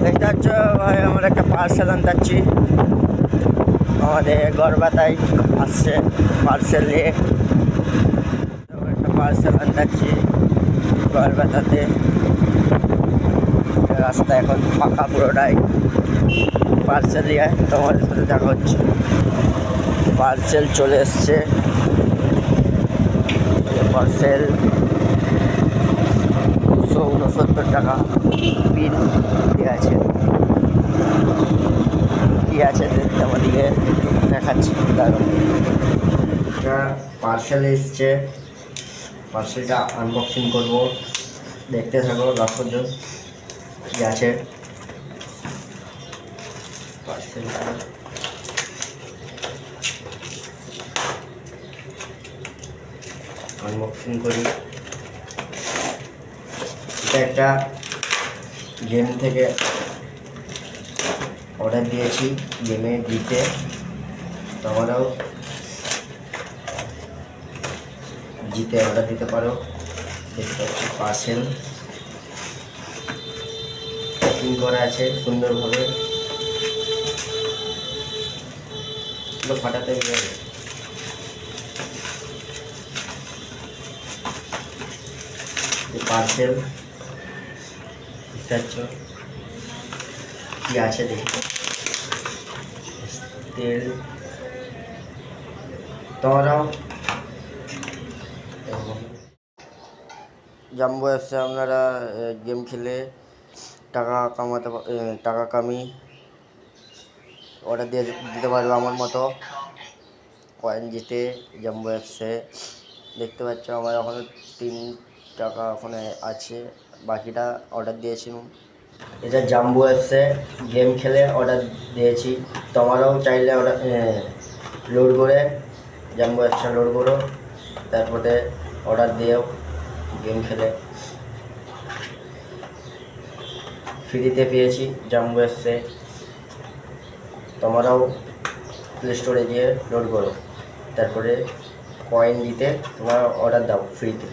দেখতে পাচ্ছ ভাই, আমরা একটা পার্সেল আনতে যাচ্ছি। আমাদের গড়বাতায় আসছে পার্সেল নিয়ে। একটা পার্সেল আনতে যাচ্ছি গড়বাতাতে। রাস্তা এখন ফাঁকা পুরোটাই। পার্সেল নিয়ে তোমাদের সাথে দেখা হচ্ছে। পার্সেল চলে এসছে। পার্সেল 269 টাকা বিল দেওয়া আছে। কী আছে আমাদেরকে দেখাচ্ছি। পার্সেল এসছে, পার্সেলটা আনবক্সিং করবো। দেখতে থাকো লাস্ট পর্যন্ত কী আছে পার্সেলটা। আনবক্সিং করি। এটা একটা গেম থেকে অর্ডার দিয়েছি, গেমে দিতে। তোমরাও জিতে অর্ডার দিতে পারো। দেখতে পাচ্ছি পার্সেল প্যাকিং করা আছে সুন্দরভাবে। ফাটাতে গেলে পার্সেল দেখতে পাচ্ছ কি আছে দেখো। তেল তোমরাও জাম্বো অ্যাপসে আপনারা গেম খেলে টাকা কামাতে, টাকা কামি অর্ডার দিয়ে দিতে পারবে আমার মতো কয়েন জিতে জাম্বো অ্যাপসে। দেখতে পাচ্ছ আমার ওখানে 3 টাকা ওখানে আছে, বাকিটা অর্ডার দিয়েছিলাম। এটা জাম্বো অ্যাপসে গেম খেলে অর্ডার দিয়েছি। তোমারও চাইলে অর্ডার লোড করে জাম্বো অ্যাপসটা লোড করো, তারপরে অর্ডার দিয়েও গেম খেলে ফ্রিতে পেয়েছি জাম্বো অ্যাপসে। তোমরাও প্লে স্টোরে গিয়ে লোড করো, তারপরে কয়েন দিতে তোমরা অর্ডার দাও ফ্রিতে।